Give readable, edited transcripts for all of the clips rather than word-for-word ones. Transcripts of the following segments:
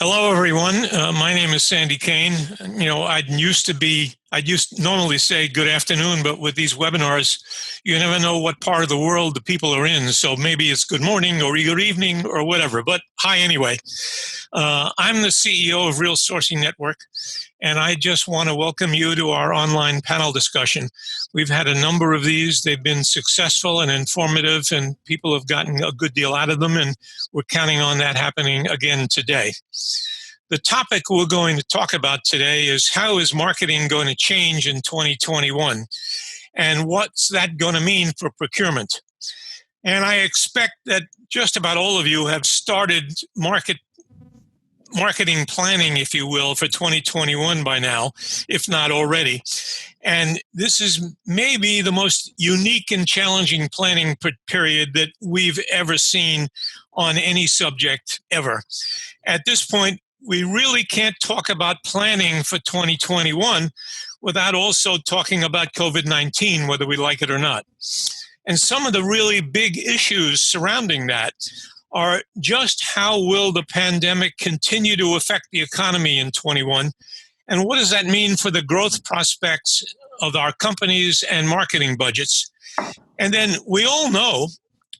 Hello, everyone. My name is Sandy Kane. I used to normally say good afternoon, but with these webinars, you never know what part of the world the people are in. So maybe it's good morning or good evening or whatever. But hi, anyway. I'm the CEO of Real Sourcing Network, and I just want to welcome you to our online panel discussion. We've had a number of these. They've been successful and informative, and people have gotten a good deal out of them, and we're counting on that happening again today. The topic we're going to talk about today is how is marketing going to change in 2021, and what's that going to mean for procurement? And I expect that just about all of you have started marketing planning, if you will, for 2021 by now, if not already. And this is maybe the most unique and challenging planning period that we've ever seen on any subject ever. At this point, we really can't talk about planning for 2021 without also talking about COVID-19, whether we like it or not. And some of the really big issues surrounding that are just how will the pandemic continue to affect the economy in 21, and what does that mean for the growth prospects of our companies and marketing budgets? And then we all know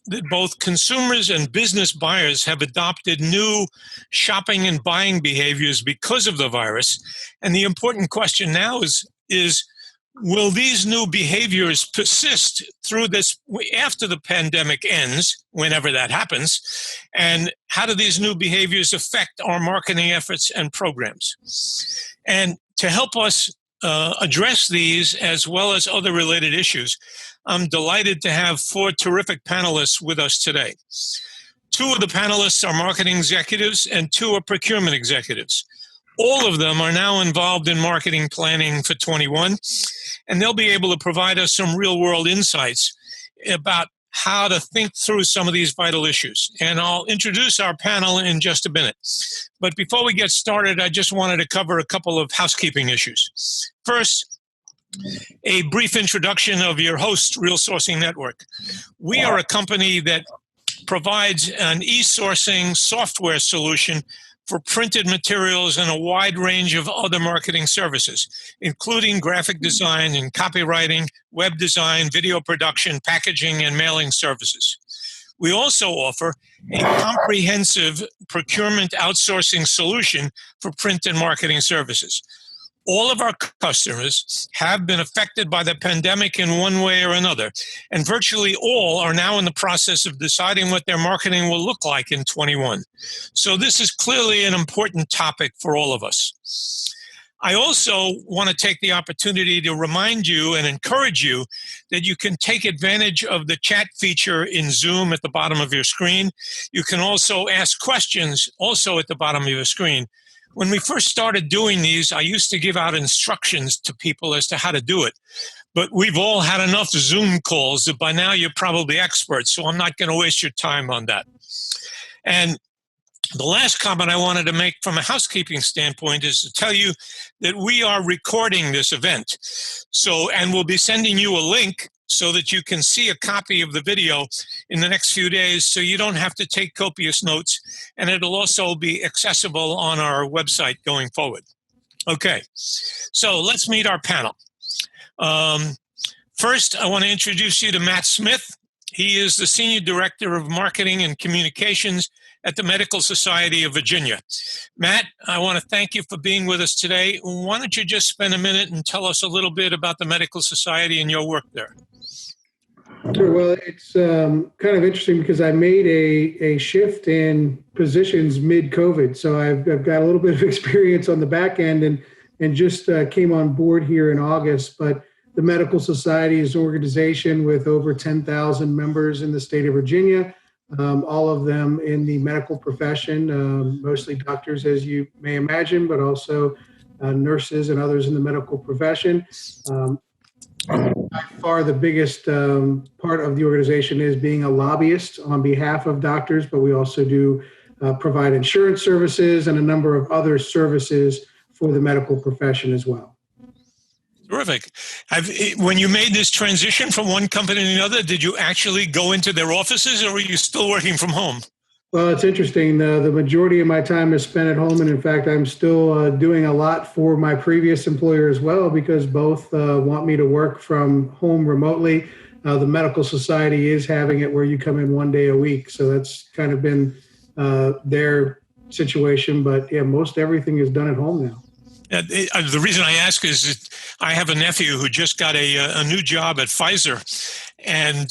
that both consumers and business buyers have adopted new shopping and buying behaviors because of the virus. And the important question now is will these new behaviors persist through this after the pandemic ends, whenever that happens? And how do these new behaviors affect our marketing efforts and programs? And to help us address these as well as other related issues, I'm delighted to have four terrific panelists with us today. Two of the panelists are marketing executives and two are procurement executives. All of them are now involved in marketing planning for 21, and they'll be able to provide us some real-world insights about how to think through some of these vital issues. And I'll introduce our panel in just a minute. But before we get started, I just wanted to cover a couple of housekeeping issues. First, a brief introduction of your host, Real Sourcing Network. We are a company that provides an e-sourcing software solution for printed materials and a wide range of other marketing services, including graphic design and copywriting, web design, video production, packaging, and mailing services. We also offer a comprehensive procurement outsourcing solution for print and marketing services. All of our customers have been affected by the pandemic in one way or another, and virtually all are now in the process of deciding what their marketing will look like in 21. So this is clearly an important topic for all of us. I also want to take the opportunity to remind you and encourage you that you can take advantage of the chat feature in Zoom at the bottom of your screen. You can also ask questions also at the bottom of your screen. When we first started doing these, I used to give out instructions to people as to how to do it. But we've all had enough Zoom calls that by now you're probably experts, so I'm not going to waste your time on that. And the last comment I wanted to make from a housekeeping standpoint is to tell you that we are recording this event. And we'll be sending you a link so that you can see a copy of the video in the next few days so you don't have to take copious notes, and it'll also be accessible on our website going forward. Okay, so let's meet our panel. First, I want to introduce you to Matt Smith. He is the Senior Director of Marketing and Communications at the Medical Society of Virginia. Matt, I want to thank you for being with us today. Why don't you just spend a minute and tell us a little bit about the Medical Society and your work there? Sure. Well, it's kind of interesting because I made a shift in positions mid-COVID. So I've got a little bit of experience on the back end and just came on board here in August. But the Medical Society is an organization with over 10,000 members in the state of Virginia, all of them in the medical profession, mostly doctors, as you may imagine, but also nurses and others in the medical profession. By far the biggest part of the organization is being a lobbyist on behalf of doctors, but we also do provide insurance services and a number of other services for the medical profession as well. Terrific. When you made this transition from one company to another, did you actually go into their offices or were you still working from home? Well, it's interesting. The majority of my time is spent at home. And in fact, I'm still doing a lot for my previous employer as well, because both want me to work from home remotely. The medical society is having it where you come in 1 day a week. So that's kind of been their situation. But yeah, most everything is done at home now. The reason I ask is that I have a nephew who just got a new job at Pfizer, and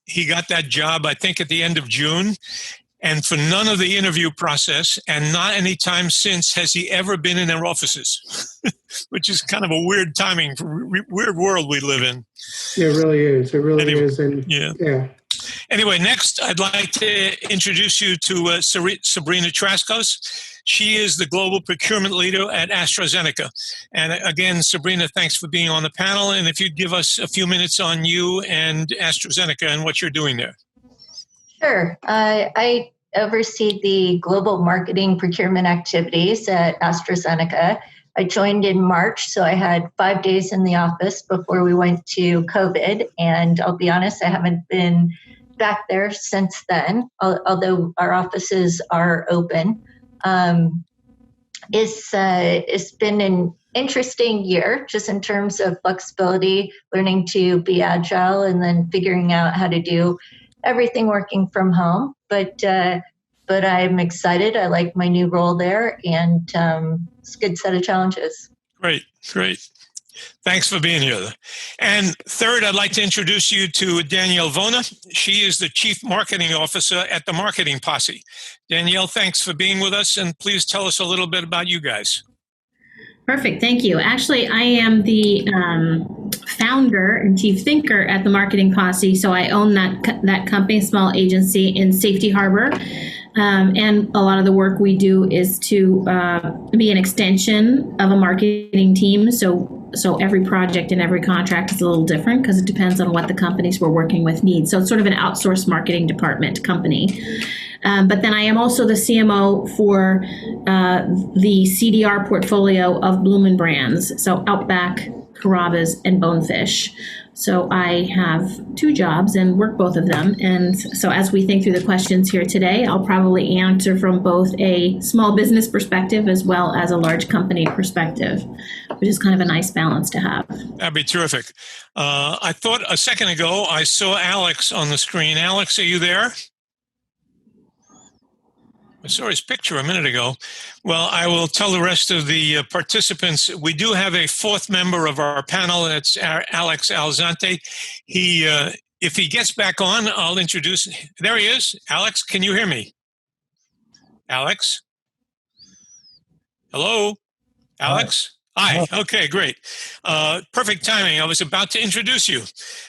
he got that job, I think, at the end of June. And for none of the interview process and not any time since has he ever been in their offices, which is kind of a weird timing, weird world we live in. Yeah, it really is. It really Anyway, is. And yeah. Anyway, next, I'd like to introduce you to Sabrina Traskos. She is the Global Procurement Leader at AstraZeneca. And again, Sabrina, thanks for being on the panel. And if you'd give us a few minutes on you and AstraZeneca and what you're doing there. Sure. I oversee the global marketing procurement activities at AstraZeneca. I joined in March, so I had 5 days in the office before we went to COVID. And I'll be honest, I haven't been back there since then, although our offices are open. It's been an interesting year just in terms of flexibility, learning to be agile, and then figuring out how to do everything working from home. But I'm excited. I like my new role there, and it's a good set of challenges. Great. Thanks for being here. And third, I'd like to introduce you to Danielle Vona. She is the Chief Marketing Officer at the Marketing Posse. Danielle, thanks for being with us, and please tell us a little bit about you guys. Perfect. Thank you. Actually, I am the founder and chief thinker at the Marketing Posse. So I own that company, small agency in Safety Harbor. And a lot of the work we do is to be an extension of a marketing team. So every project and every contract is a little different because it depends on what the companies we're working with need. So it's sort of an outsourced marketing department company. But then I am also the CMO for the CDR portfolio of Bloomin' brands. So Outback, Carrabba's, and Bonefish. So I have 2 jobs and work both of them. And so as we think through the questions here today, I'll probably answer from both a small business perspective as well as a large company perspective, which is kind of a nice balance to have. That'd be terrific. I thought a second ago I saw Alex on the screen. Alex, are you there? I saw his picture a minute ago. Well, I will tell the rest of the participants, we do have a 4th member of our panel. That's Alex Alzante. If he gets back on, I'll introduce. There he is. Alex, can you hear me? Alex? Hello? Alex? Hi. Okay, great. Perfect timing. I was about to introduce you.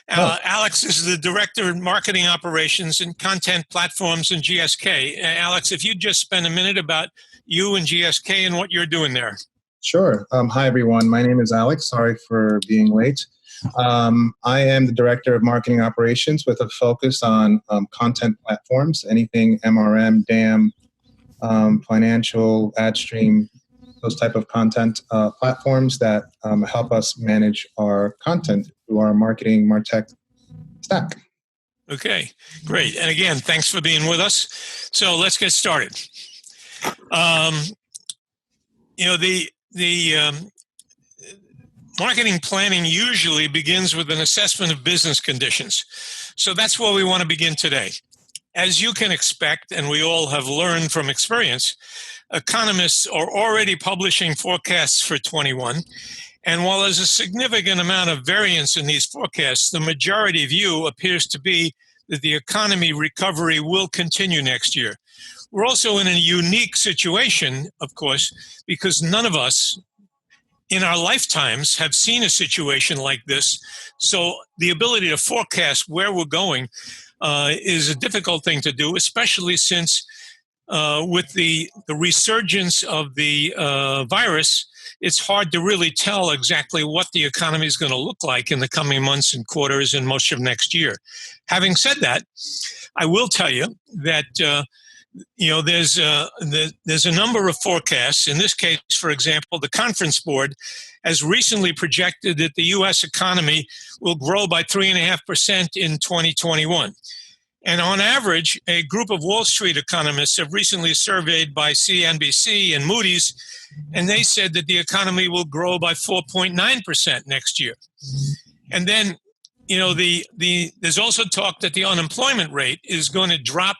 Alex is the Director of Marketing Operations and Content Platforms in GSK. Alex, if you'd just spend a minute about you and GSK and what you're doing there. Sure. Hi, everyone. My name is Alex. Sorry for being late. I am the Director of Marketing Operations with a focus on content platforms, anything MRM, DAM, financial, ad stream, those type of content platforms that help us manage our content through our marketing MarTech stack. Okay, great. And again, thanks for being with us. So let's get started. The marketing planning usually begins with an assessment of business conditions. So that's where we want to begin today. As you can expect, and we all have learned from experience, economists are already publishing forecasts for 21. And while there's a significant amount of variance in these forecasts, the majority view appears to be that the economy recovery will continue next year. We're also in a unique situation, of course, because none of us in our lifetimes have seen a situation like this. So the ability to forecast where we're going is a difficult thing to do, especially since with the resurgence of the virus, it's hard to really tell exactly what the economy is going to look like in the coming months and quarters and most of next year. Having said that, I will tell you that there's a number of forecasts. In this case, for example, the Conference Board has recently projected that the U.S. economy will grow by 3.5% in 2021. And on average, a group of Wall Street economists have recently surveyed by CNBC and Moody's, and they said that the economy will grow by 4.9% next year. And then, you know, there's also talk that the unemployment rate is going to drop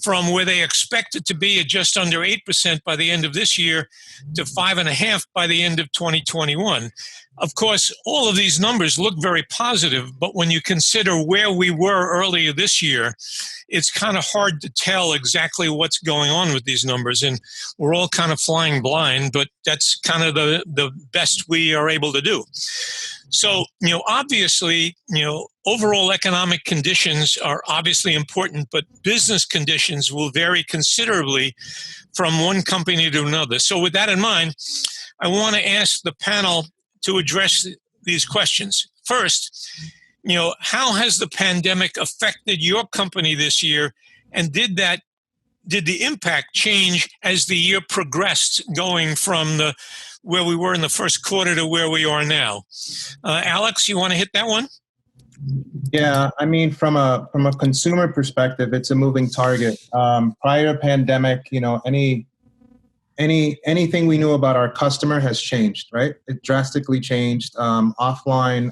from where they expect it to be at just under 8% by the end of this year to 5.5% by the end of 2021. Of course, all of these numbers look very positive, but when you consider where we were earlier this year, it's kind of hard to tell exactly what's going on with these numbers. And we're all kind of flying blind, but that's kind of the best we are able to do. So, you know, obviously, you know, overall economic conditions are obviously important, but business conditions will vary considerably from one company to another. So with that in mind, I want to ask the panel to address these questions. First, you know, how has the pandemic affected your company this year? And did the impact change as the year progressed, going from where we were in the first quarter to where we are now? Alex, you want to hit that one? Yeah, I mean, from a consumer perspective, it's a moving target. Prior to pandemic, you know, anything we knew about our customer has changed, right? It drastically changed. Offline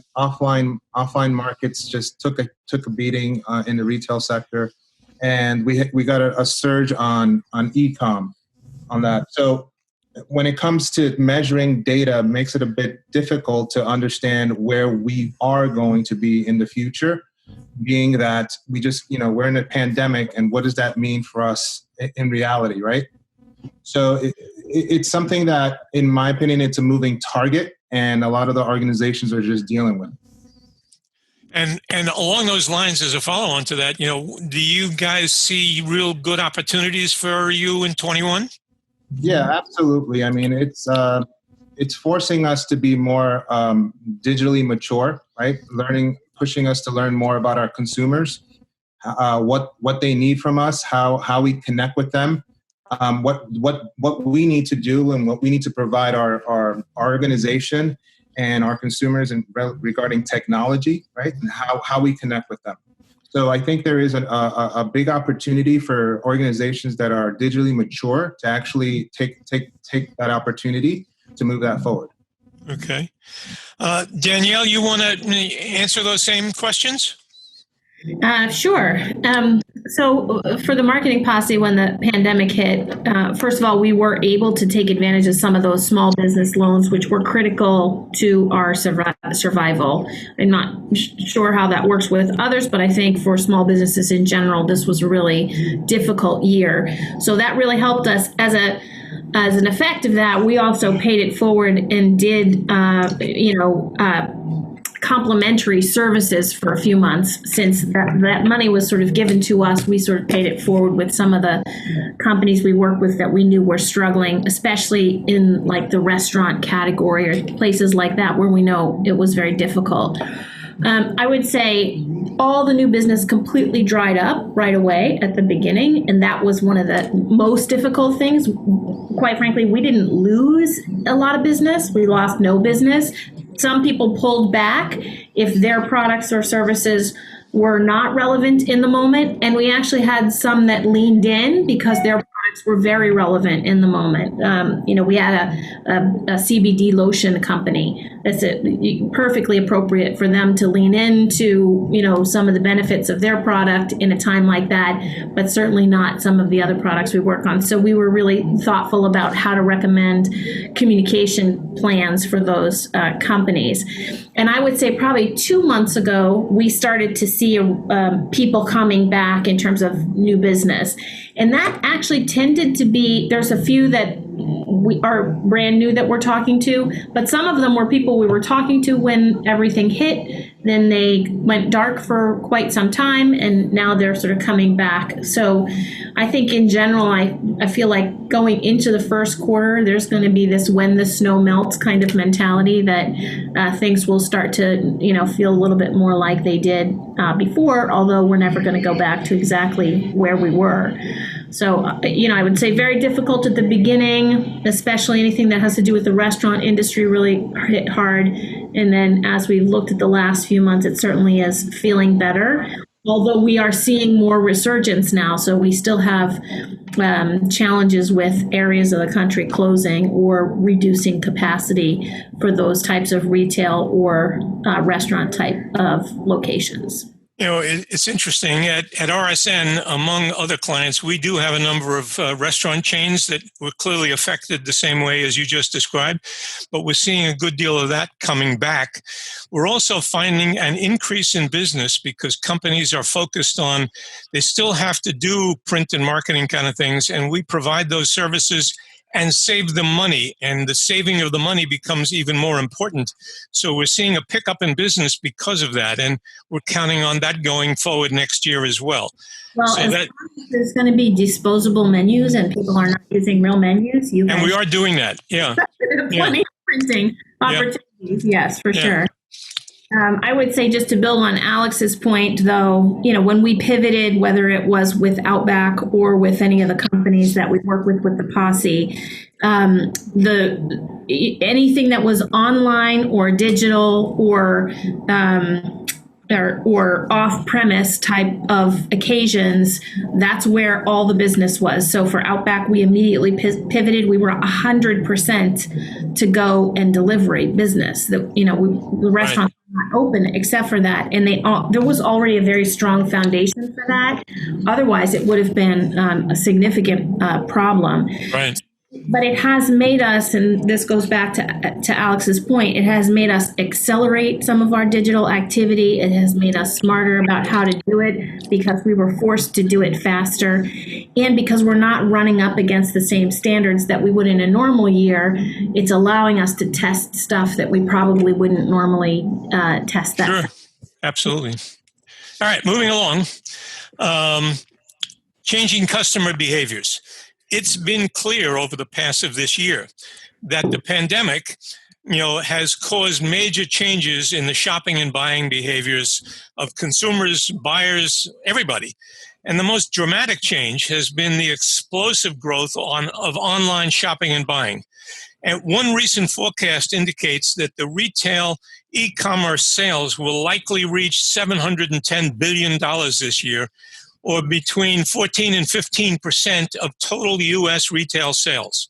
markets just took a beating in the retail sector, and we got a surge on e-com on that. So when it comes to measuring data, makes it a bit difficult to understand where we are going to be in the future, being that we just, you know, we're in a pandemic, and what does that mean for us in reality, right? So it's something that, in my opinion, it's a moving target, and a lot of the organizations are just dealing with. And along those lines, as a follow-on to that, you know, do you guys see real good opportunities for you in 21? Yeah, absolutely. I mean, it's forcing us to be more digitally mature, right? Pushing us to learn more about our consumers, what they need from us, how we connect with them, what we need to do, and what we need to provide our organization and our consumers regarding technology, right? And how we connect with them. So I think there is a big opportunity for organizations that are digitally mature to actually take that opportunity to move that forward. Okay. Danielle, you want to answer those same questions? Sure. So for the marketing posse, when the pandemic hit, first of all, we were able to take advantage of some of those small business loans, which were critical to our survival. I'm not sure how that works with others, but I think for small businesses in general, this was a really difficult year. So that really helped us. As an effect of that, we also paid it forward and did, complimentary services for a few months. Since that money was sort of given to us, we sort of paid it forward with some of the companies we work with that we knew were struggling, especially in like the restaurant category or places like that where we know it was very difficult. I would say all the new business completely dried up right away at the beginning, and that was one of the most difficult things. Quite frankly, we didn't lose a lot of business. We lost no business. Some people pulled back if their products or services were not relevant in the moment, and we actually had some that leaned in because their products were very relevant in the moment. We had a CBD lotion company that's perfectly appropriate for them to lean into, some of the benefits of their product in a time like that, but certainly not some of the other products we work on. So we were really thoughtful about how to recommend communication plans for those companies. And I would say probably 2 months ago, we started to see people coming back in terms of new business. And that actually tended to be, there's a few that we are brand new that we're talking to, but some of them were people we were talking to when everything hit. Then they went dark for quite some time, and now they're sort of coming back. So I think in general, I feel like going into the first quarter, there's going to be this when the snow melts kind of mentality that things will start to, feel a little bit more like they did before, although we're never going to go back to exactly where we were. So, I would say very difficult at the beginning, especially anything that has to do with the restaurant industry really hit hard. And then as we've looked at the last few months, it certainly is feeling better. although we are seeing more resurgence now, so we still have challenges with areas of the country closing or reducing capacity for those types of retail or restaurant type of locations. You know, it's interesting. At RSN, among other clients, we do have a number of restaurant chains that were clearly affected the same way as you just described, but we're seeing a good deal of that coming back. We're also finding an increase in business because companies are focused on, they still have to do print and marketing kind of things, and we provide those services and save them money, and the saving of the money becomes even more important. So we're seeing a pickup in business because of that, and we're counting on that going forward next year as well. Well, so as there's going to be disposable menus and people are not using real menus, and we are doing that, yeah. Plenty of printing opportunities, yes, for sure. I would say, just to build on Alex's point, though, you know, when we pivoted, whether it was with Outback or with any of the companies that we work with the Posse, anything that was online or digital or off-premise type of occasions, that's where all the business was. So for Outback, we immediately pivoted. We were 100% to go and delivery business. The restaurants were not open except for that, and there was already a very strong foundation for that. Otherwise, it would have been a significant problem. Right. But it has made us, and this goes back to Alex's point, it has made us accelerate some of our digital activity. It has made us smarter about how to do it because we were forced to do it faster, and because we're not running up against the same standards that we would in a normal year. It's allowing us to test stuff that we probably wouldn't normally test that. Sure, absolutely. All right, moving along. Changing customer behaviors. It's been clear over the past of this year that the pandemic, has caused major changes in the shopping and buying behaviors of consumers, buyers, everybody. And the most dramatic change has been the explosive growth of online shopping and buying. And one recent forecast indicates that the retail e-commerce sales will likely reach $710 billion this year, or between 14 and 15% of total U.S. retail sales.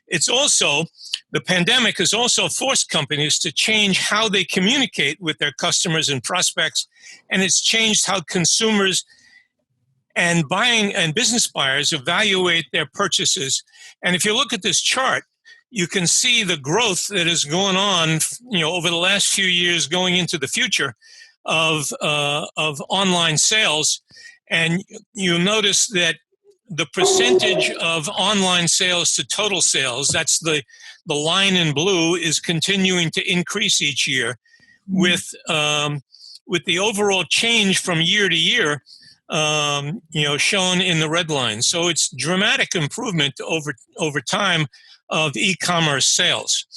The pandemic has also forced companies to change how they communicate with their customers and prospects, and it's changed how consumers and buying and business buyers evaluate their purchases. And if you look at this chart, you can see the growth that is going on, over the last few years going into the future of online sales. And you'll notice that the percentage of online sales to total sales, that's the line in blue, is continuing to increase each year with the overall change from year to year, shown in the red line. So it's dramatic improvement over time of e-commerce sales.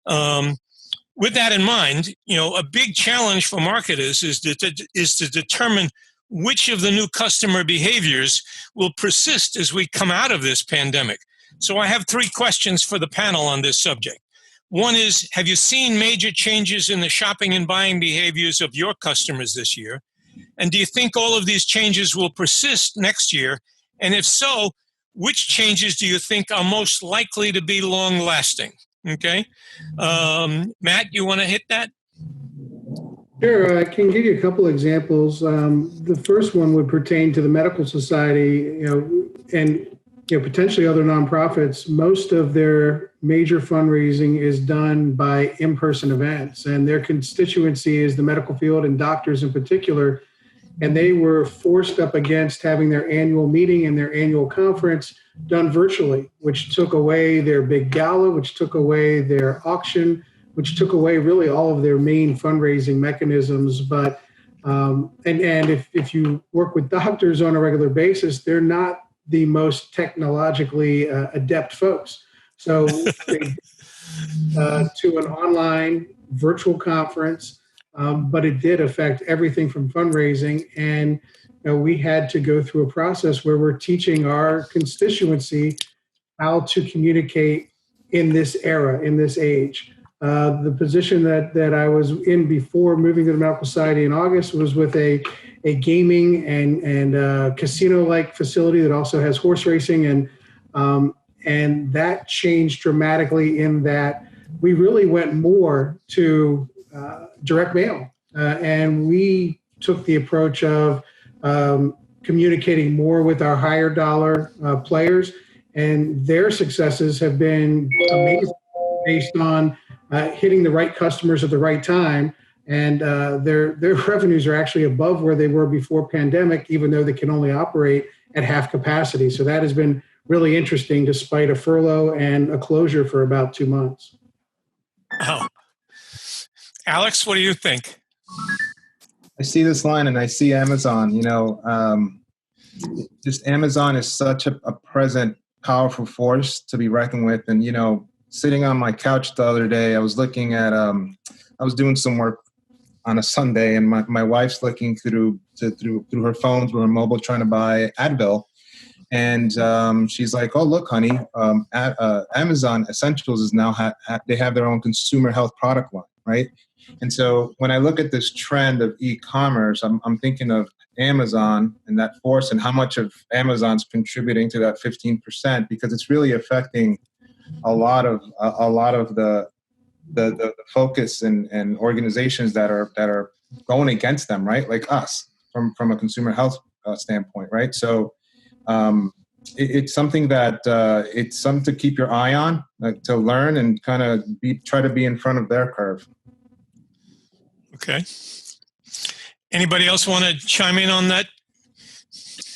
With that in mind, a big challenge for marketers is to determine which of the new customer behaviors will persist as we come out of this pandemic. So I have 3 questions for the panel on this subject. One is, have you seen major changes in the shopping and buying behaviors of your customers this year? And do you think all of these changes will persist next year? And if so, which changes do you think are most likely to be long-lasting? Okay. Matt, you want to hit that? Sure, I can give you a couple examples. The first one would pertain to the medical society, and potentially other nonprofits. Most of their major fundraising is done by in-person events, and their constituency is the medical field and doctors in particular. And they were forced up against having their annual meeting and their annual conference done virtually, which took away their big gala, which took away their auction, which took away really all of their main fundraising mechanisms. But and if you work with doctors on a regular basis, they're not the most technologically adept folks. So they, to an online virtual conference, but it did affect everything from fundraising. And we had to go through a process where we're teaching our constituency how to communicate in this era, in this age. The position that I was in before moving to the Medical Society in August was with a a gaming and casino-like facility that also has horse racing, and that changed dramatically in that we really went more to direct mail, and we took the approach of communicating more with our higher dollar players, and their successes have been amazing based on hitting the right customers at the right time. And their revenues are actually above where they were before pandemic, even though they can only operate at half capacity. So that has been really interesting, despite a furlough and a closure for about 2 months. Oh. Alex, what do you think? I see this line and I see Amazon. Just Amazon is such a present, powerful force to be reckoned with. And sitting on my couch the other day, I was looking at I was doing some work on a Sunday, and my wife's looking through her phone, through her mobile, trying to buy Advil. And she's like, "Oh, look, honey, Amazon Essentials is now they have their own consumer health product line, right?" And so when I look at this trend of e-commerce, I'm thinking of Amazon and that force, and how much of Amazon's contributing to that 15%, because it's really affecting a lot of the focus and organizations that are going against them, right? Like us, from a consumer health standpoint, right? So it's something that it's something to keep your eye on, to learn and kind of try to be in front of their curve. Okay. Anybody else want to chime in on that?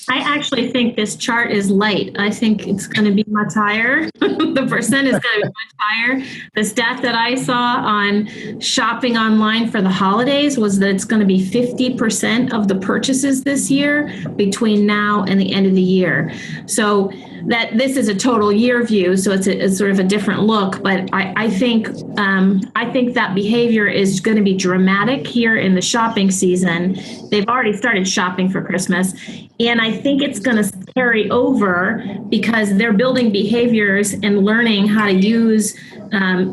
I actually think this chart is light. I think it's going to be much higher. The percent is going to be much higher. The stat that I saw on shopping online for the holidays was that it's going to be 50% of the purchases this year between now and the end of the year. So that this is a total year view, so it's sort of a different look. But I think that behavior is going to be dramatic here in the shopping season. They've already started shopping for Christmas. And I think it's going to carry over because they're building behaviors and learning how to use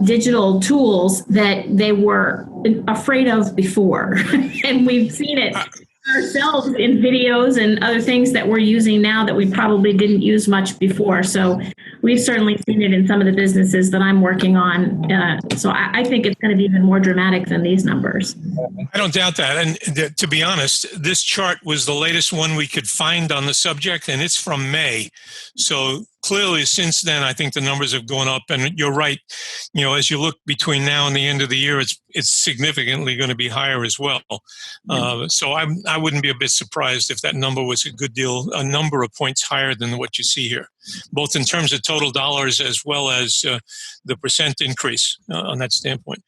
digital tools that they were afraid of before. And we've seen it ourselves in videos and other things that we're using now that we probably didn't use much before. So we've certainly seen it in some of the businesses that I'm working on. So I think it's going to be even more dramatic than these numbers. I don't doubt that. And to be honest, this chart was the latest one we could find on the subject, and it's from May. So clearly since then, I think the numbers have gone up. And you're right. As you look between now and the end of the year, it's significantly going to be higher as well. So I wouldn't be a bit surprised if that number was a number of points higher than what you see here, both in terms of total dollars as well as the percent increase on that standpoint.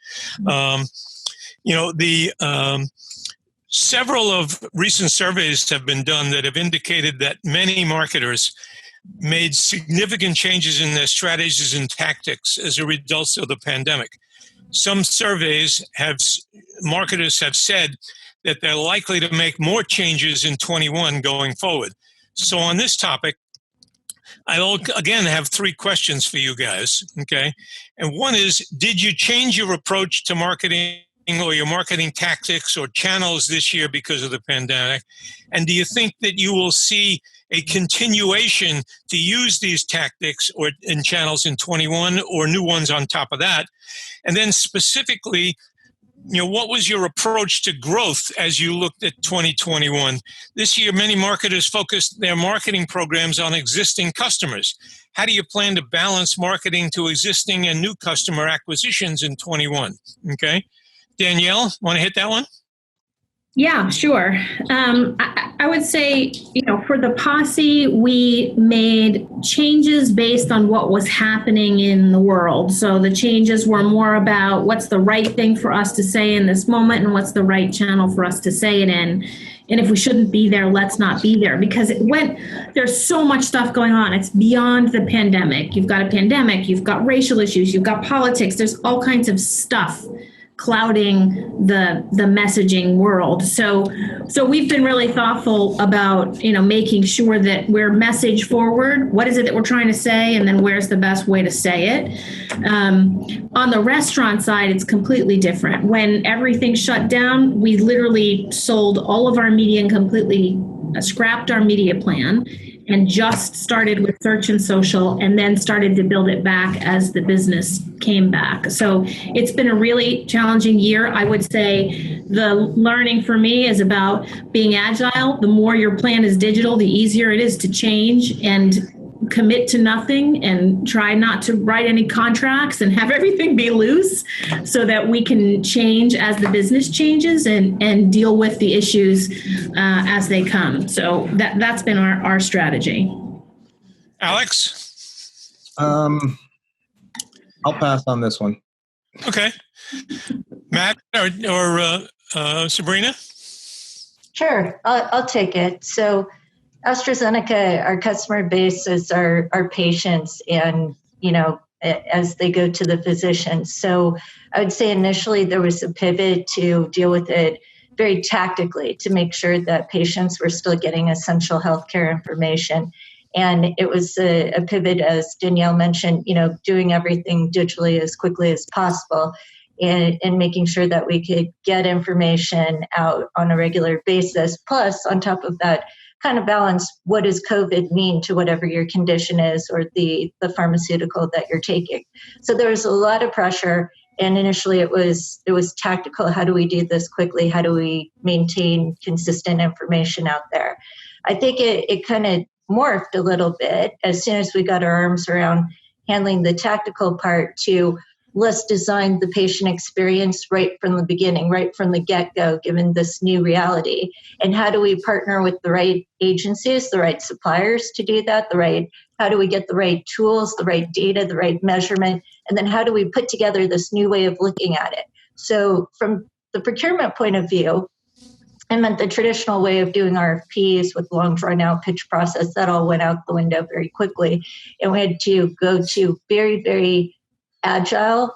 Several of recent surveys have been done that have indicated that many marketers made significant changes in their strategies and tactics as a result of the pandemic. Some surveys marketers have said that they're likely to make more changes in 21 going forward. So on this topic, I'll again have 3 questions for you guys, okay? And one is, did you change your approach to marketing or your marketing tactics or channels this year because of the pandemic? And do you think that you will see a continuation to use these tactics or in channels in 21 or new ones on top of that? And then specifically, what was your approach to growth as you looked at 2021? This year, many marketers focused their marketing programs on existing customers. How do you plan to balance marketing to existing and new customer acquisitions in 21? Okay. Danielle, want to hit that one? Yeah, sure. I would say, for the posse, we made changes based on what was happening in the world. So the changes were more about what's the right thing for us to say in this moment and what's the right channel for us to say it in. And if we shouldn't be there, let's not be there, because there's so much stuff going on. It's beyond the pandemic. You've got a pandemic, you've got racial issues, you've got politics, there's all kinds of stuff clouding the messaging world. So we've been really thoughtful about, making sure that we're message forward. What is it that we're trying to say? And then where's the best way to say it? On the restaurant side, it's completely different. When everything shut down, we literally sold all of our media and completely scrapped our media plan and just started with search and social, and then started to build it back as the business came back. So it's been a really challenging year. I would say the learning for me is about being agile. The more your plan is digital, the easier it is to change and commit to nothing, and try not to write any contracts and have everything be loose, so that we can change as the business changes and deal with the issues as they come. So that's been our strategy. Alex? I'll pass on this one. Okay. Matt or Sabrina? Sure, I'll take it. So AstraZeneca, our customer base is our patients, and, as they go to the physicians. So I would say initially there was a pivot to deal with it very tactically to make sure that patients were still getting essential healthcare information. And it was a pivot, as Danielle mentioned, doing everything digitally as quickly as possible, and making sure that we could get information out on a regular basis. Plus, on top of that, kind of balance what does COVID mean to whatever your condition is, or the pharmaceutical that you're taking. So there was a lot of pressure, and initially it was tactical. How do we do this quickly? How do we maintain consistent information out there? I think it kind of morphed a little bit as soon as we got our arms around handling the tactical part to let's design the patient experience right from the beginning, right from the get-go, given this new reality. And how do we partner with the right agencies, the right suppliers to do that, how do we get the right tools, the right data, the right measurement, and then how do we put together this new way of looking at it? So from the procurement point of view, I meant the traditional way of doing RFPs with long drawn out pitch process, that all went out the window very quickly. And we had to go to very, very agile,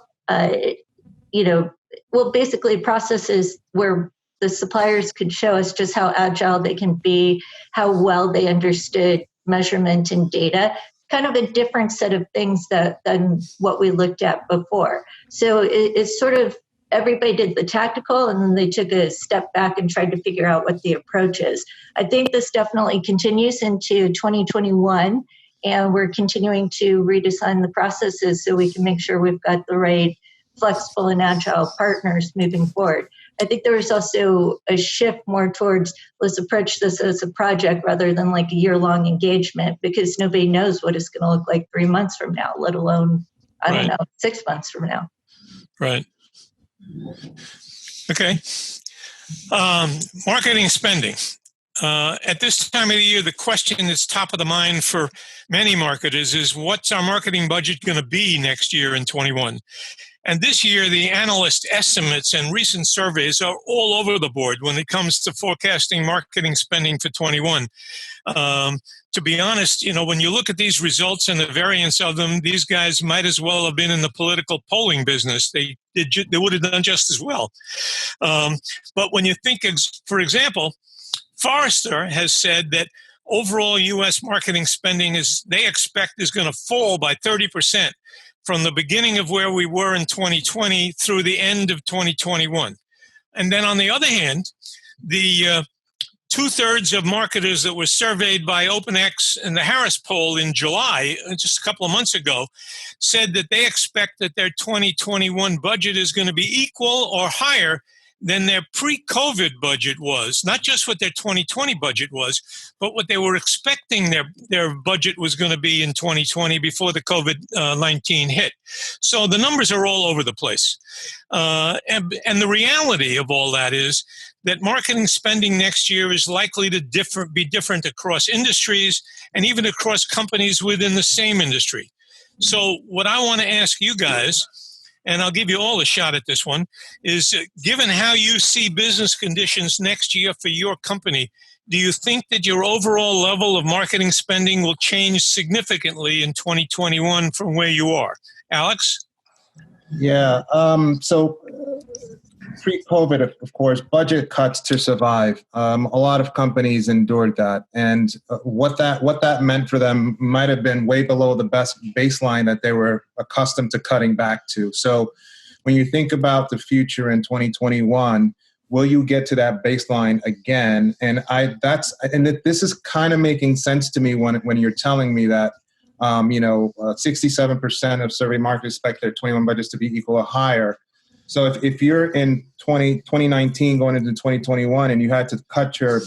basically processes where the suppliers could show us just how agile they can be, how well they understood measurement and data, kind of a different set of things than what we looked at before. So it's sort of everybody did the tactical, and then they took a step back and tried to figure out what the approach is. I think this definitely continues into 2021. And we're continuing to redesign the processes so we can make sure we've got the right flexible and agile partners moving forward. I think there was also a shift more towards let's approach this as a project rather than like a year-long engagement, because nobody knows what it's going to look like 3 months from now, let alone, I don't know, 6 months from now. Right. Okay. Marketing spending. At this time of the year, the question that's top of the mind for many marketers is what's our marketing budget going to be next year in 21? And this year, the analyst estimates and recent surveys are all over the board when it comes to forecasting marketing spending for 21. To be honest, when you look at these results and the variance of them, these guys might as well have been in the political polling business. They would have done just as well. But when you think, for example, Forrester has said that overall U.S. marketing spending they expect is going to fall by 30% from the beginning of where we were in 2020 through the end of 2021. And then on the other hand, the 2/3 of marketers that were surveyed by OpenX and the Harris poll in July, just a couple of months ago, said that they expect that their 2021 budget is going to be equal or higher than their pre-COVID budget was, not just what their 2020 budget was, but what they were expecting their budget was going to be in 2020 before the COVID-19 hit. So the numbers are all over the place. And the reality of all that is that marketing spending next year is likely to be different across industries and even across companies within the same industry. So what I want to ask you guys, and I'll give you all a shot at this one, is given how you see business conditions next year for your company, do you think that your overall level of marketing spending will change significantly in 2021 from where you are? Alex? Yeah. So pre-COVID, of course, budget cuts to survive. A lot of companies endured that, and what that meant for them might have been way below the best baseline that they were accustomed to cutting back to. So, when you think about the future in 2021, will you get to that baseline again? And this is kind of making sense to me when you're telling me that 67% of survey markets expect their 21 budgets to be equal or higher. So if you're in 2019 going into 2021 and you had to cut your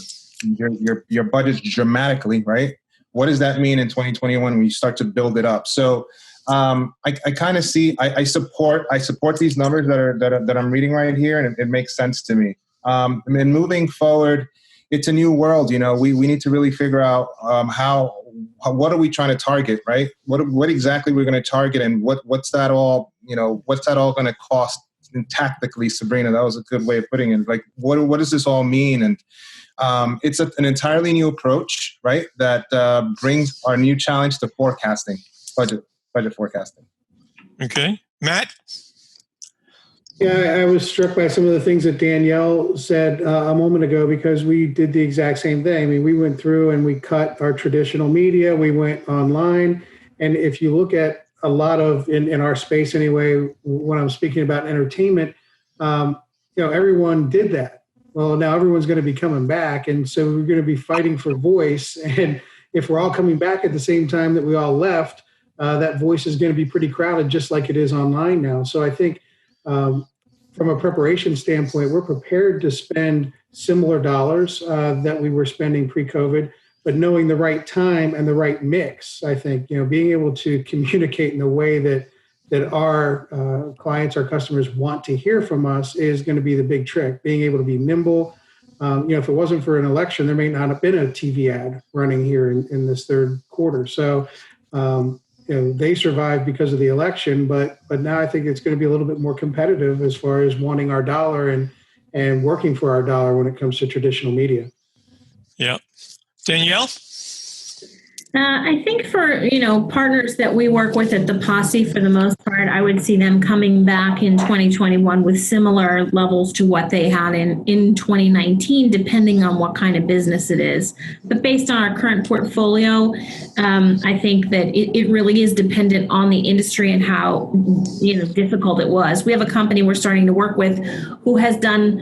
budget dramatically, right? What does that mean in 2021 when you start to build it up? So I kind of see, I support these numbers that I'm reading right here, and it makes sense to me. And moving forward, it's a new world. We need to really figure out what are we trying to target, right? What exactly we're going to target, and what's that all going to cost? And tactically, Sabrina, that was a good way of putting it. Like, what does this all mean? And it's an entirely new approach, right? That brings our new challenge to forecasting, budget forecasting. Okay, Matt. Yeah, I was struck by some of the things that Danielle said a moment ago, because we did the exact same thing. I mean, we went through and we cut our traditional media. We went online, and if you look at a lot of in our space anyway, when I'm speaking about entertainment, everyone did that. Well, now everyone's going to be coming back, and so we're going to be fighting for voice. And if we're all coming back at the same time that we all left, that voice is going to be pretty crowded, just like it is online now. So I think from a preparation standpoint, we're prepared to spend similar dollars that we were spending pre-COVID, but knowing the right time and the right mix. I think, being able to communicate in the way that our clients, our customers want to hear from us is going to be the big trick. Being able to be nimble. If it wasn't for an election, there may not have been a TV ad running here in this third quarter. So, they survived because of the election, but now I think it's going to be a little bit more competitive as far as wanting our dollar and working for our dollar when it comes to traditional media. Yeah. Danielle? I think for, partners that we work with at the Posse, for the most part, I would see them coming back in 2021 with similar levels to what they had in 2019, depending on what kind of business it is. But based on our current portfolio, I think that it really is dependent on the industry and how, difficult it was. We have a company we're starting to work with who has done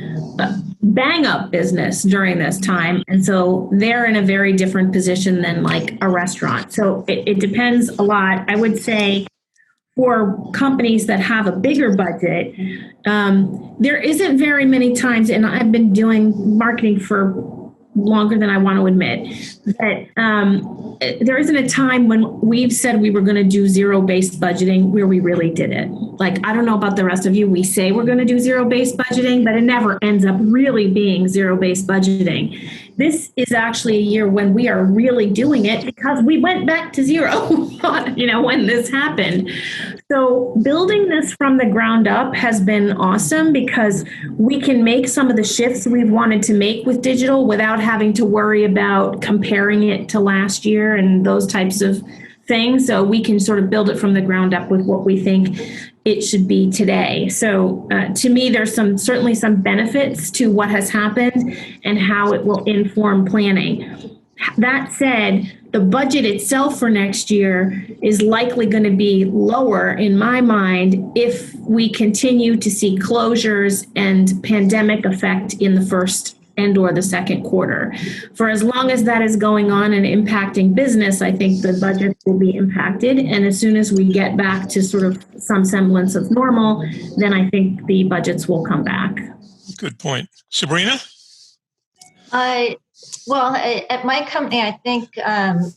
bang up business during this time. And so they're in a very different position than like a restaurant. So it depends a lot. I would say for companies that have a bigger budget, there isn't very many times, and I've been doing marketing for longer than I want to admit, that there isn't a time when we've said we were going to do zero-based budgeting where we really did it. Like, I don't know about the rest of you. We say we're going to do zero-based budgeting, but it never ends up really being zero-based budgeting. This is actually a year when we are really doing it because we went back to zero, when this happened. So building this from the ground up has been awesome because we can make some of the shifts we've wanted to make with digital without having to worry about comparing it to last year and those types of things. So we can sort of build it from the ground up with what we think it should be today. So to me, there's certainly some benefits to what has happened and how it will inform planning. That said, the budget itself for next year is likely going to be lower, in my mind, if we continue to see closures and pandemic effect in the first and or the second quarter. For as long as that is going on and impacting business, I think the budget will be impacted. And as soon as we get back to sort of some semblance of normal, then I think the budgets will come back. Good point. Sabrina? Well, at my company, I think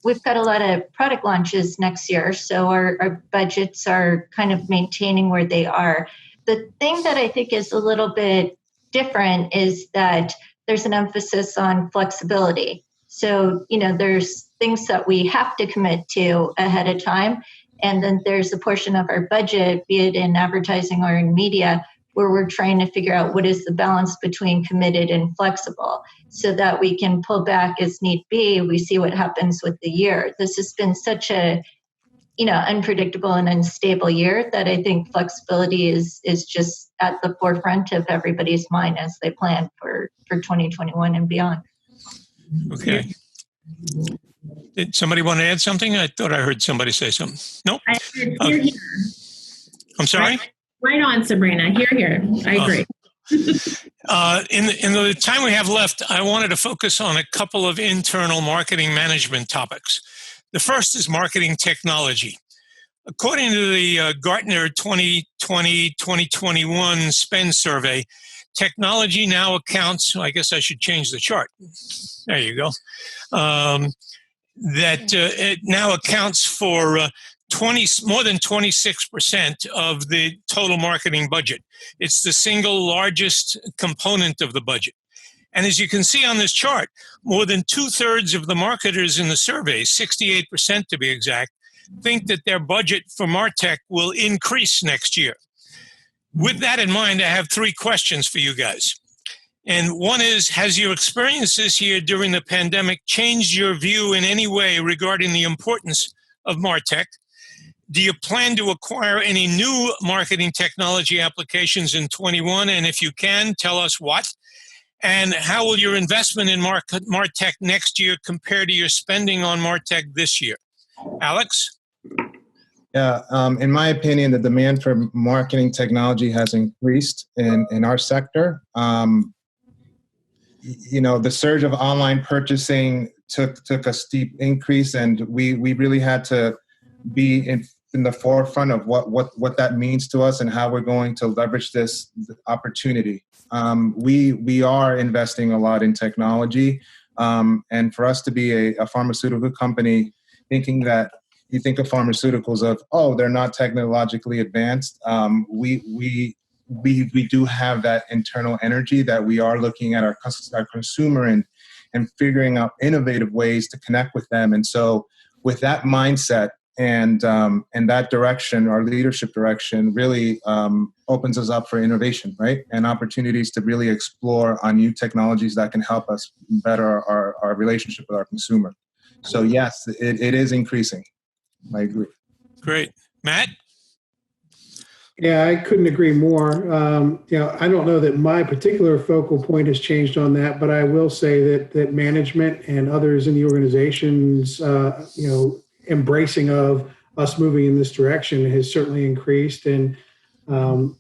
we've got a lot of product launches next year. So our budgets are kind of maintaining where they are. The thing that I think is a little bit different is that there's an emphasis on flexibility. So, there's things that we have to commit to ahead of time. And then there's a portion of our budget, be it in advertising or in media, where we're trying to figure out what is the balance between committed and flexible so that we can pull back as need be. We see what happens with the year. This has been such a unpredictable and unstable year that I think flexibility is just at the forefront of everybody's mind as they plan for 2021 and beyond. Okay. Did somebody want to add something? I thought I heard somebody say something. Nope. Here. I'm sorry? Right on, Sabrina. Here. I agree. In the time we have left, I wanted to focus on a couple of internal marketing management topics. The first is marketing technology. According to the Gartner 2020-2021 spend survey, technology now accounts, I guess I should change the chart. There you go. It now accounts for more than 26% of the total marketing budget. It's the single largest component of the budget. And as you can see on this chart, more than 2/3 of the marketers in the survey, 68% to be exact, think that their budget for MarTech will increase next year. With that in mind, I have 3 questions for you guys. And one is, has your experience this year during the pandemic changed your view in any way regarding the importance of MarTech? Do you plan to acquire any new marketing technology applications in 21? And if you can, tell us what. And how will your investment in MarTech next year compare to your spending on MarTech this year? Alex? Yeah, in my opinion, the demand for marketing technology has increased in our sector. The surge of online purchasing took a steep increase, and we really had to be in the forefront of what that means to us and how we're going to leverage this opportunity. We are investing a lot in technology, and for us to be a pharmaceutical company, thinking that you think of pharmaceuticals of, they're not technologically advanced. We do have that internal energy that we are looking at our consumer and figuring out innovative ways to connect with them. And so with that mindset and that direction, our leadership direction really opens us up for innovation, right? And opportunities to really explore on new technologies that can help us better our relationship with our consumer. So yes, it is increasing. I agree. Great. Matt? Yeah, I couldn't agree more. I don't know that my particular focal point has changed on that, but I will say that management and others in the organizations, embracing of us moving in this direction has certainly increased. And from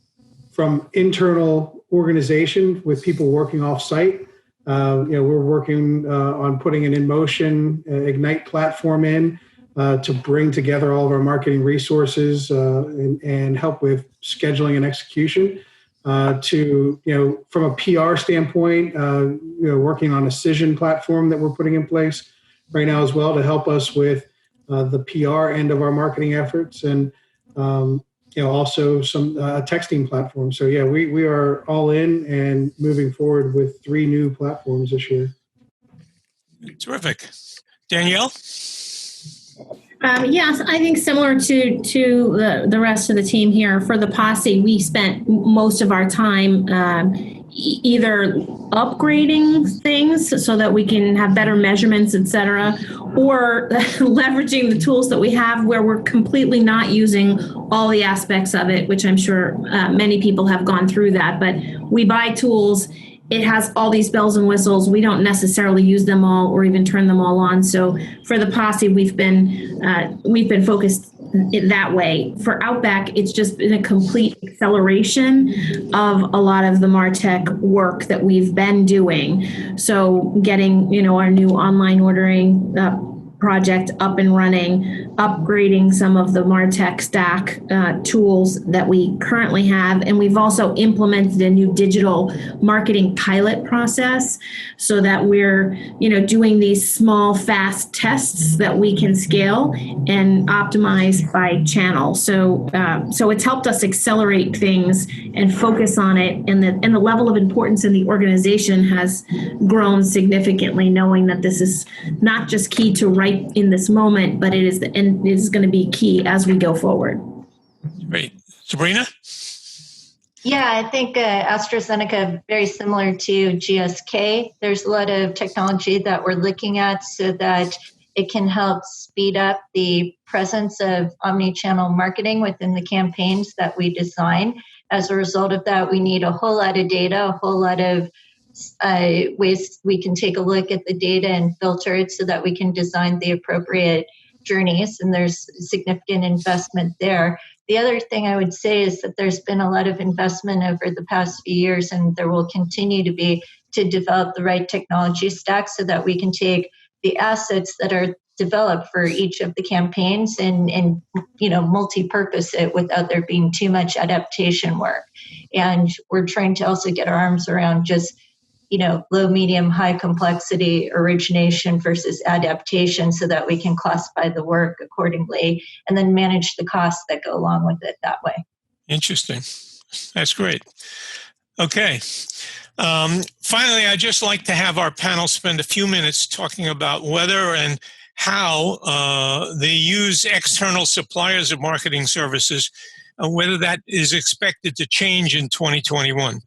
internal organization with people working off site, we're working on putting an InMotion Ignite platform in to bring together all of our marketing resources and help with scheduling and execution. From a PR standpoint, working on a Cision platform that we're putting in place right now as well to help us with the PR end of our marketing efforts, and also some texting platforms. So yeah, we are all in and moving forward with 3 new platforms this year. Terrific. Danielle? Yes, I think similar to the rest of the team here, for the posse, we spent most of our time either upgrading things so that we can have better measurements, et cetera, or leveraging the tools that we have where we're completely not using all the aspects of it, which I'm sure many people have gone through that. But we buy tools. It has all these bells and whistles. We don't necessarily use them all or even turn them all on. So for the posse, we've been focused in that way. For Outback, it's just been a complete acceleration of a lot of the MarTech work that we've been doing. So getting our new online ordering project up and running, upgrading some of the MarTech stack tools that we currently have. And we've also implemented a new digital marketing pilot process so that we're, doing these small, fast tests that we can scale and optimize by channel. So it's helped us accelerate things and focus on it. And the level of importance in the organization has grown significantly, knowing that this is not just key to right in this moment, but it is going to be key as we go forward. Great. Sabrina? Yeah, I think AstraZeneca, very similar to GSK. There's a lot of technology that we're looking at so that It can help speed up the presence of omni-channel marketing within the campaigns that we design. As a result of that, we need a whole lot of data, a whole lot of ways we can take a look at the data and filter it so that we can design the appropriate journeys, and there's significant investment there. The other thing I would say is that there's been a lot of investment over the past few years, and there will continue to be, to develop the right technology stack so that we can take the assets that are developed for each of the campaigns and multi-purpose it without there being too much adaptation work. And we're trying to also get our arms around just low, medium, high complexity origination versus adaptation so that we can classify the work accordingly and then manage the costs that go along with it that way. Interesting. That's great. Okay. Finally, I'd just like to have our panel spend a few minutes talking about whether and how they use external suppliers of marketing services, whether that is expected to change in 2021.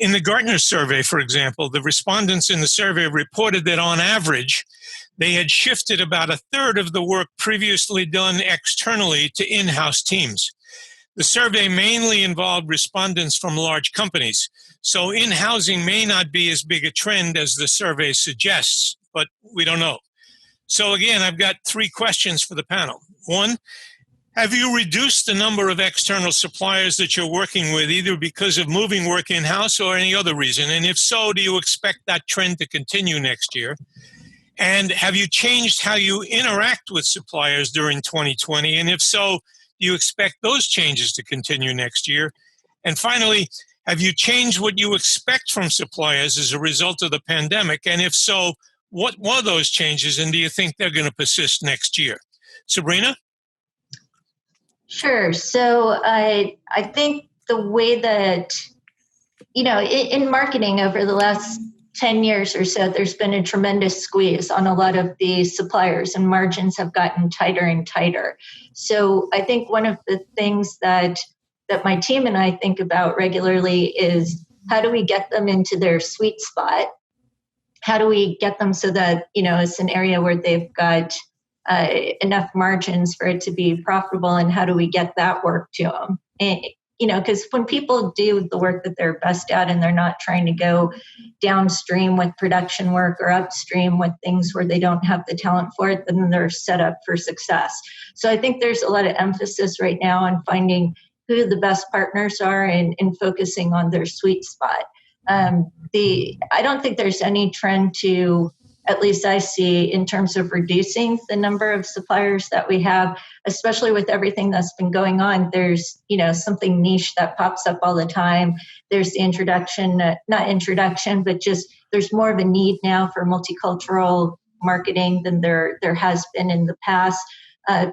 In the Gartner survey, for example, the respondents in the survey reported that on average, they had shifted about a third of the work previously done externally to in-house teams. The survey mainly involved respondents from large companies, so in-housing may not be as big a trend as the survey suggests, but we don't know. So again, I've got 3 questions for the panel. 1, have you reduced the number of external suppliers that you're working with, either because of moving work in-house or any other reason? And if so, do you expect that trend to continue next year? And have you changed how you interact with suppliers during 2020? And if so, do you expect those changes to continue next year? And finally, have you changed what you expect from suppliers as a result of the pandemic? And if so, what were those changes, and do you think they're going to persist next year? Sabrina? Sure. So I think the way that, in marketing over the last 10 years or so, there's been a tremendous squeeze on a lot of the suppliers, and margins have gotten tighter and tighter. So I think one of the things that my team and I think about regularly is how do we get them into their sweet spot? How do we get them so that, it's an area where they've got enough margins for it to be profitable, and how do we get that work to them? And, because when people do the work that they're best at and they're not trying to go downstream with production work or upstream with things where they don't have the talent for it, then they're set up for success. So I think there's a lot of emphasis right now on finding who the best partners are and focusing on their sweet spot. I don't think there's any trend to, at least I see, in terms of reducing the number of suppliers that we have, especially with everything that's been going on. There's, something niche that pops up all the time. There's the but just there's more of a need now for multicultural marketing than there has been in the past.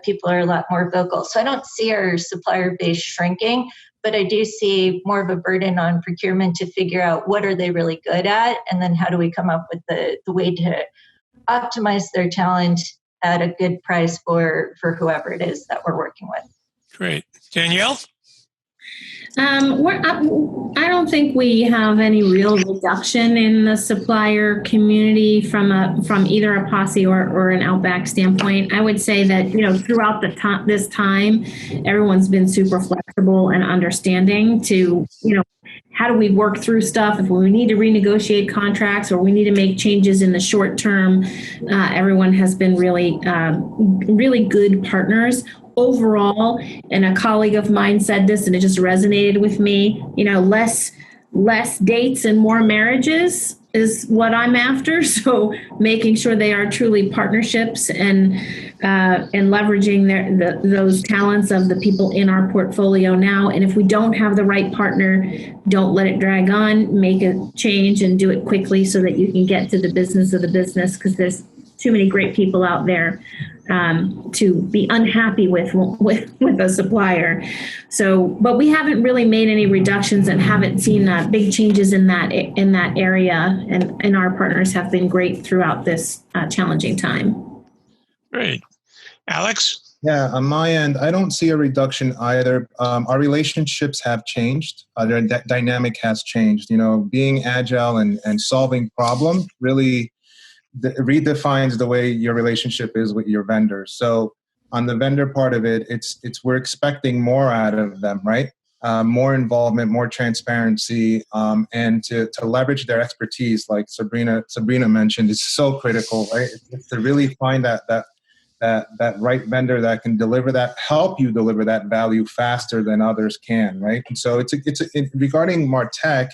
People are a lot more vocal. So I don't see our supplier base shrinking, but I do see more of a burden on procurement to figure out what are they really good at, and then how do we come up with the way to optimize their talent at a good price for whoever it is that we're working with. Great. Danielle? I don't think we have any real reduction in the supplier community from either a Posse or an Outback standpoint. I would say that throughout this time, everyone's been super flexible and understanding to how do we work through stuff if we need to renegotiate contracts or we need to make changes in the short term. Everyone has been really good partners. Overall, and a colleague of mine said this and it just resonated with me, less dates and more marriages is what I'm after. So making sure they are truly partnerships and leveraging those talents of the people in our portfolio now. And if we don't have the right partner, don't let it drag on, make a change and do it quickly so that you can get to the business of the business, because there's too many great people out there to be unhappy with a supplier. So, but we haven't really made any reductions and haven't seen big changes in that area. And our partners have been great throughout this challenging time. Great. Alex? Yeah, on my end, I don't see a reduction either. Our relationships have changed. Their dynamic has changed. Being agile and solving problem really redefines the way your relationship is with your vendors. So on the vendor part of it, it's we're expecting more out of them, right? More involvement, more transparency, and to leverage their expertise, like Sabrina mentioned, is so critical, right? It's to really find that right vendor that can help you deliver that value faster than others can, right? And so regarding MarTech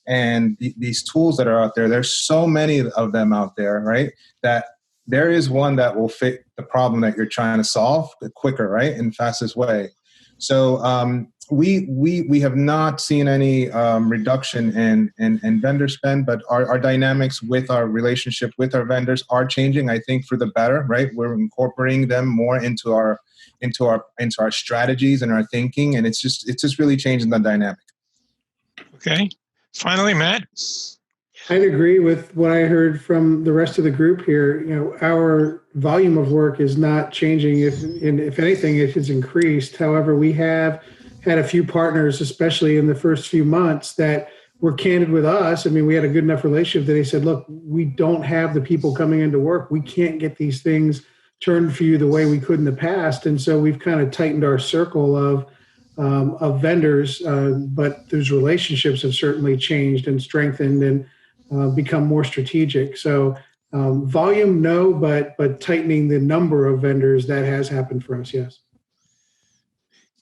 and these tools that are out there, there's so many of them out there, right? That there is one that will fit the problem that you're trying to solve quicker, right? In fastest way. So we have not seen any reduction in vendor spend, but our dynamics with our relationship with our vendors are changing, I think, for the better, right? We're incorporating them more into our strategies and our thinking, and it's just really changing the dynamic. Okay. Finally, Matt. I'd agree with what I heard from the rest of the group here. You know, our volume of work is not changing. If anything, it has increased. However, we have had a few partners, especially in the first few months, that were candid with us. I mean, we had a good enough relationship that they said, look, we don't have the people coming into work. We can't get these things turned for you the way we could in the past. And so we've kind of tightened our circle of vendors, but those relationships have certainly changed and strengthened and become more strategic. So volume, no, but tightening the number of vendors, that has happened for us, yes.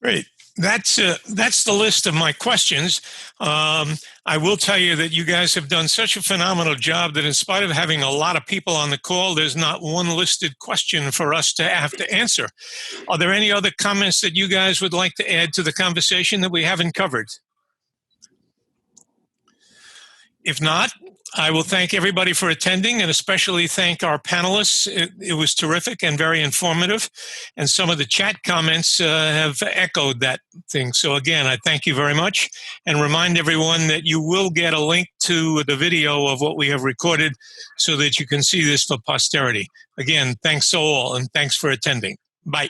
Great. That's the list of my questions. I will tell you that you guys have done such a phenomenal job that in spite of having a lot of people on the call, there's not one listed question for us to have to answer. Are there any other comments that you guys would like to add to the conversation that we haven't covered? If not, I will thank everybody for attending and especially thank our panelists. It was terrific and very informative. And some of the chat comments have echoed that thing. So again, I thank you very much and remind everyone that you will get a link to the video of what we have recorded so that you can see this for posterity. Again, thanks to all and thanks for attending. Bye.